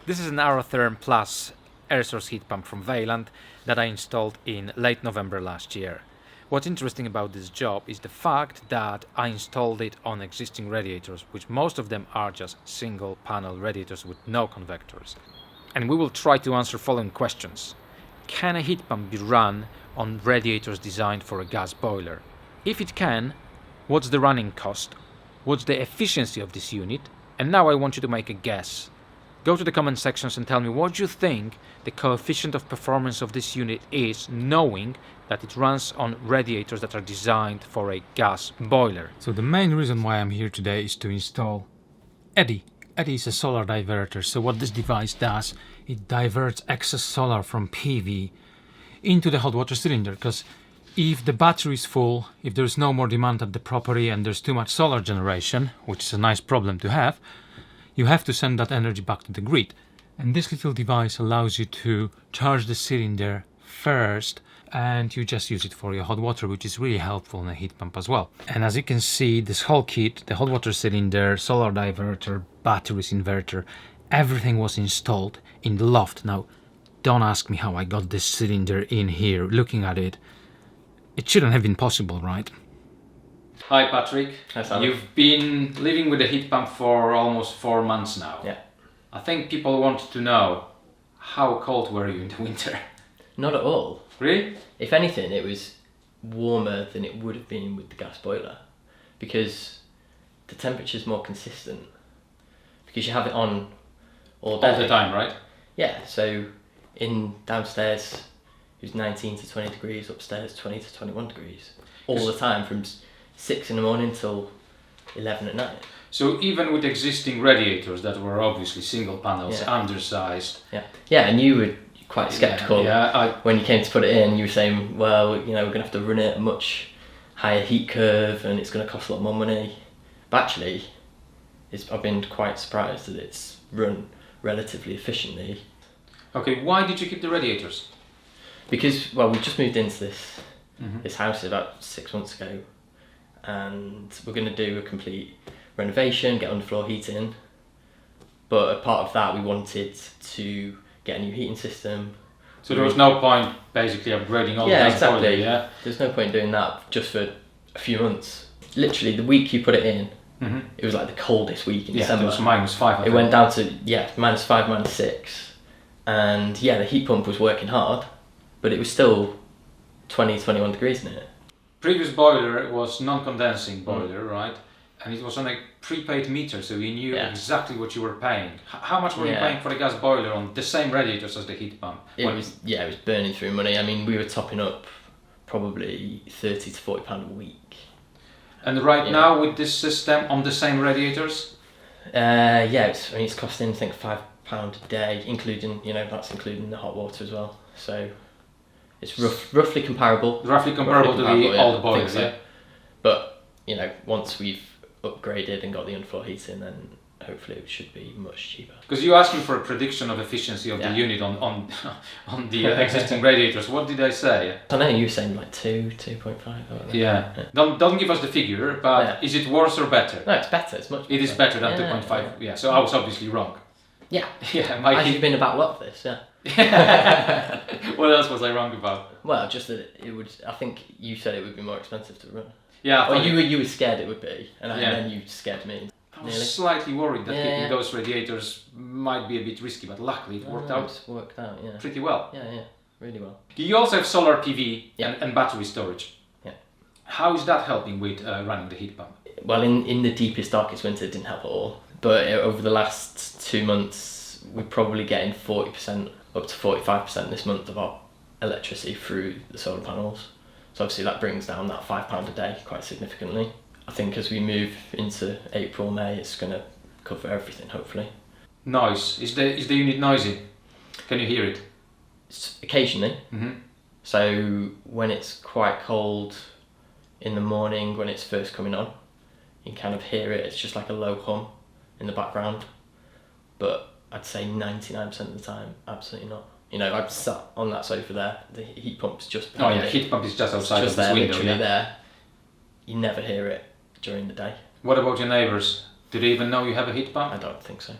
This is an Aerotherm Plus air source heat pump from Vaillant that I installed in late November last year. What's interesting about this job is the fact that I installed it on existing radiators, which most of them are just single panel radiators with no convectors. And we will try to answer following questions. Can a heat pump be run on radiators designed for a gas boiler? If it can, what's the running cost? What's the efficiency of this unit? And now I want you to make a guess. Go to the comment sections and tell me what you think the coefficient of performance of this unit is, knowing that it runs on radiators that are designed for a gas boiler. So the main reason why I'm here today is to install Eddy. Eddy is a solar diverter. So what this device does, it diverts excess solar from PV into the hot water cylinder, because if the battery is full, if there's no more demand at the property and there's too much solar generation, which is a nice problem to have, you have to send that energy back to the grid. And this little device allows you to charge the cylinder first, and you just use it for your hot water, which is really helpful in a heat pump as well. And as you can see, this whole kit, the hot water cylinder, solar diverter, batteries, inverter, everything was installed in the loft. Now, don't ask me how I got this cylinder in here. Looking at it, it shouldn't have been possible, right? Hi Patrick. Hi Simon. You've been living with a heat pump for almost 4 months now. Yeah. I think people want to know, how cold were you in the winter? Not at all. Really? If anything, it was warmer than it would have been with the gas boiler, because the temperature's more consistent, because you have it on all day. All the time, right? Yeah, so in downstairs it was 19 to 20 degrees, upstairs 20 to 21 degrees. All the time from 6 in the morning till 11 at night. So even with existing radiators that were obviously single panels, Yeah. undersized. Yeah, and you were quite sceptical Yeah, when you came to put it in. You were saying, well, you know, we're going to have to run it a much higher heat curve and it's going to cost a lot more money. But actually, I've been quite surprised that it's run relatively efficiently. Okay, why did you keep the radiators? Because, well, we just moved into this house about 6 months ago, and we're going to do a complete renovation, get underfloor heating. But a part of that, we wanted to get a new heating system. So there was no point basically upgrading all the gas boiler, exactly. yeah? There's no point doing that just for a few months. Literally, the week you put it in, it was like the coldest week in December. It was -5. It went down to -5, -6, and the heat pump was working hard, but it was still 20, 21 degrees in it. Previous boiler was non-condensing boiler, right? And it was on a prepaid meter, so you knew exactly what you were paying. How much were you paying for the gas boiler on the same radiators as the heat pump? It was burning through money. I mean, we were topping up probably £30 to £40 a week. And right now with this system on the same radiators? It's costing I think £5 a day, including that's including the hot water as well. So it's roughly comparable. Roughly comparable to the old boilers, so. But once we've upgraded and got the underfloor heating, then hopefully it should be much cheaper. Because you asked me for a prediction of efficiency of the unit on the existing radiators. What did I say? I know you were saying like 2.5. Yeah. Don't give us the figure, but is it worse or better? No, it's better. It's much better. It is better than 2.5. Yeah. So I was obviously wrong. Yeah. Yeah. You've been about a lot of this. Yeah. What else was I wrong about? Well, just that it would. I think you said it would be more expensive to run. Yeah. Well, you were scared it would be, and then you scared me. I was slightly worried that keeping those radiators might be a bit risky, but luckily it worked out. It's worked out, pretty well. Yeah, really well. You also have solar PV and battery storage. Yeah. How is that helping with running the heat pump? Well, in the deepest, darkest winter, it didn't help at all. But over the last 2 months, we're probably getting 40% up to 45% this month of our electricity through the solar panels. So obviously that brings down that £5 a day quite significantly. I think as we move into April, May, it's going to cover everything, hopefully. Noise. Is the unit noisy? Can you hear it? Occasionally. So when it's quite cold in the morning, when it's first coming on, you can kind of hear it. It's just like a low hum in the background. But I'd say 99% of the time, absolutely not. I've sat on that sofa there. The heat pump's just behind the heat pump is just outside just of this there, window. literally there. You never hear it during the day. What about your neighbours? Do they even know you have a heat pump? I don't think so.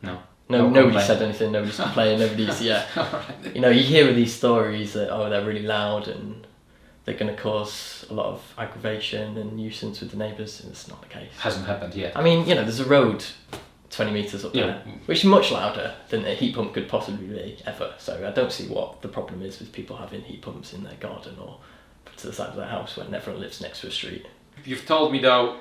No. Nobody complaint. said anything. Nobody's complaining. Nobody's Alright. You know, you hear of these stories that they're really loud and they're going to cause a lot of aggravation and nuisance with the neighbours, and it's not the case. Hasn't happened yet. I mean, there's a road 20 metres up there, which is much louder than a heat pump could possibly be ever. So I don't see what the problem is with people having heat pumps in their garden or to the side of their house when everyone lives next to a street. You've told me though,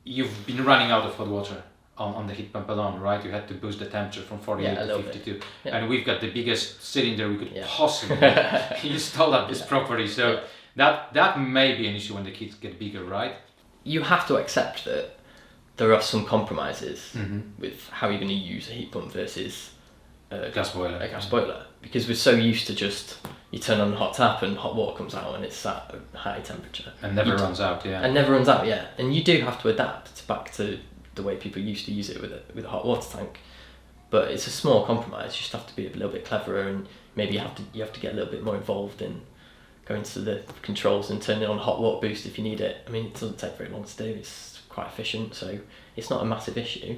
you've been running out of hot water on the heat pump alone, right? You had to boost the temperature from 48 to 52. And we've got the biggest cylinder we could possibly install at this property. So that may be an issue when the kids get bigger, right? You have to accept that there are some compromises with how you're going to use a heat pump versus a gas boiler. Because we're so used to just, you turn on the hot tap and hot water comes out and it's at a high temperature. And never runs out, And never runs out, And you do have to adapt back to the way people used to use it with a hot water tank. But it's a small compromise. You just have to be a little bit cleverer, and maybe you have to get a little bit more involved in going to the controls and turning on hot water boost if you need it. I mean, it doesn't take very long to do. It's quite efficient, so it's not a massive issue.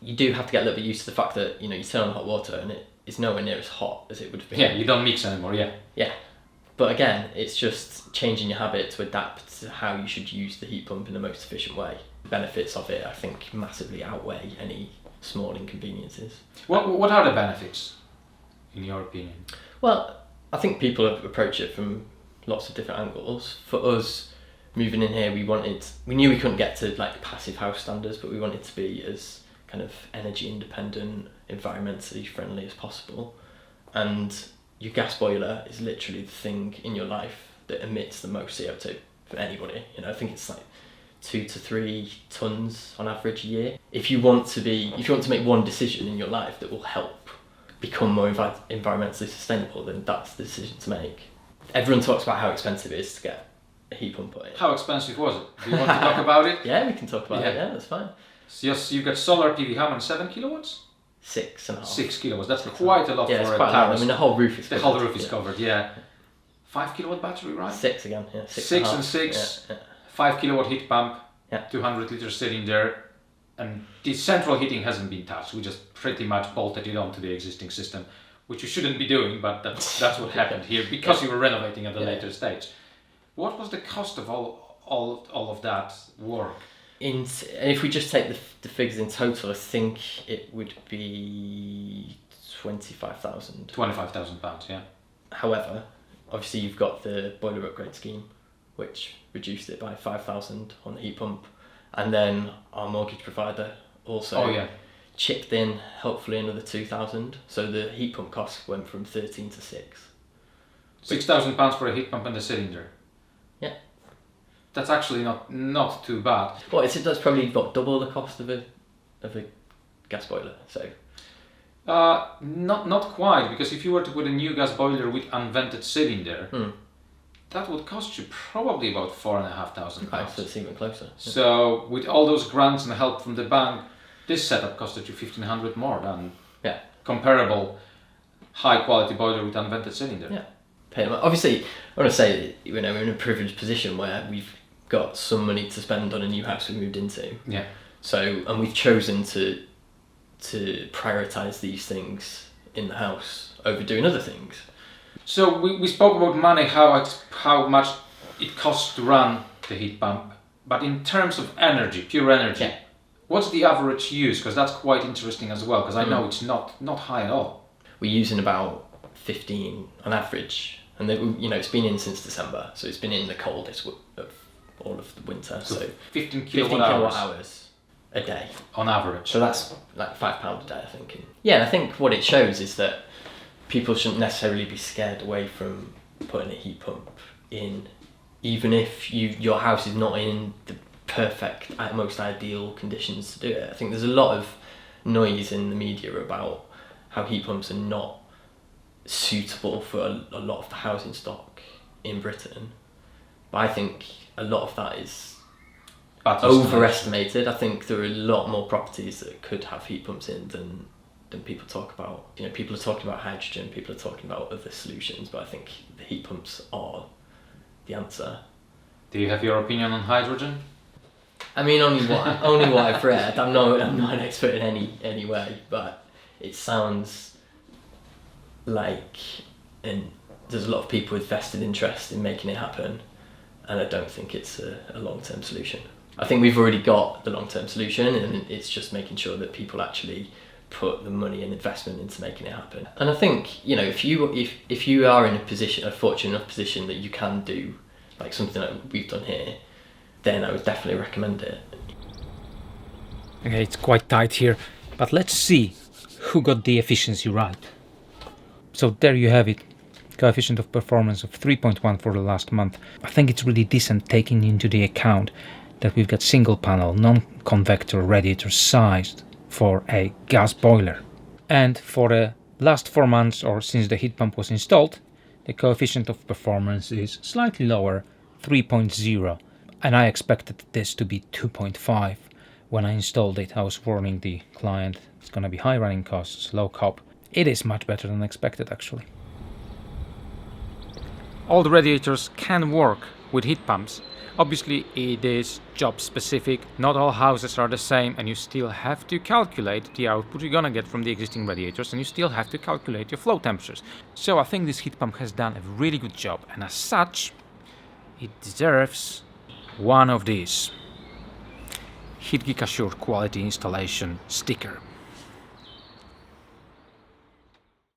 You do have to get a little bit used to the fact that you turn on hot water and it's nowhere near as hot as it would have been. Yeah, you don't mix anymore. Yeah. But again, it's just changing your habit to adapt to how you should use the heat pump in the most efficient way. The benefits of it, I think, massively outweigh any small inconveniences. What are the benefits, in your opinion? Well, I think people approach it from lots of different angles. For us, moving in here, we knew we couldn't get to like passive house standards, but we wanted to be as kind of energy independent, environmentally friendly as possible. And your gas boiler is literally the thing in your life that emits the most CO2 for anybody. I think it's like 2 to 3 tons on average a year. If you want to make one decision in your life that will help become more environmentally sustainable, then that's the decision to make. Everyone talks about how expensive it is to get a heat pump put in. How expensive was it? Do you want to talk about it? Yeah, we can talk about it. Yeah, that's fine. So you've got solar PV, how many? 7 kilowatts? 6.5. 6 kilowatts. That's quite a lot for it's a quite terrace. loud. I mean, the whole roof is covered. The whole roof is covered. 5 kilowatt battery, right? 6 again. Yeah. 6 and 6. 5 kilowatt heat pump. 200 liter cylinder. And the central heating hasn't been touched. We just pretty much bolted it onto the existing system, which you shouldn't be doing, but that's what happened here because you were renovating at a later stage. What was the cost of all of that work? If we just take the figures in total, I think it would be 25,000. £25,000, yeah. However, obviously you've got the boiler upgrade scheme, which reduced it by 5,000 on the heat pump, and then our mortgage provider also chipped in hopefully another 2,000. So the heat pump cost went from 13 to 6. £6,000 for a heat pump and a cylinder. Yeah. That's actually not too bad. Well, that's probably double the cost of a gas boiler. So. Not quite, because if you were to put a new gas boiler with unvented cylinder, that would cost you probably about £4,500. Okay, so it's even closer. So with all those grants and help from the bank, this setup costed you £1,500 more than comparable high quality boiler with unvented cylinder. Yeah. Obviously, I want to say that we're in a privileged position where we've got some money to spend on a new house we moved into. Yeah. So, and we've chosen to prioritise these things in the house over doing other things. So we spoke about money, how much it costs to run the heat pump, but in terms of energy, pure energy, what's the average use? Because that's quite interesting as well, because I know it's not high at all. We're using about 15 on average, and it's been in since December, so it's been in the coldest of all of the winter. So 15 kilowatt hours a day on average. So that's like £5 a day, I think. And I think what it shows is that people shouldn't necessarily be scared away from putting a heat pump in, even if your house is not in the perfect, most ideal conditions to do it. I think there's a lot of noise in the media about how heat pumps are not suitable for a lot of the housing stock in Britain, but I think a lot of that is overestimated. I think there are a lot more properties that could have heat pumps in than people talk about. People are talking about hydrogen, people are talking about other solutions, but I think the heat pumps are the answer. Do you have your opinion on hydrogen? I mean, only what I've read. I'm not an expert in any way, but It sounds like, and there's a lot of people with vested interest in making it happen, and I don't think it's a long-term solution. I think we've already got the long-term solution, and it's just making sure that people actually put the money and investment into making it happen. And I think, you know, if you are in a fortunate enough position that you can do like something like we've done here, then I would definitely recommend it. Okay, it's quite tight here, but let's see who got the efficiency right. So there you have it. Coefficient of performance of 3.1 for the last month. I think it's really decent, taking into the account that we've got single panel, non-convector radiator sized for a gas boiler. And for the last 4 months, or since the heat pump was installed, the coefficient of performance is slightly lower, 3.0. And I expected this to be 2.5 when I installed it. I was warning the client it's going to be high running costs, low COP. It is much better than expected, actually. All the radiators can work with heat pumps. Obviously, it is job specific. Not all houses are the same, and you still have to calculate the output you're gonna get from the existing radiators, and you still have to calculate your flow temperatures. So I think this heat pump has done a really good job, and as such, it deserves one of these HeatGeek Assure Quality Installation sticker.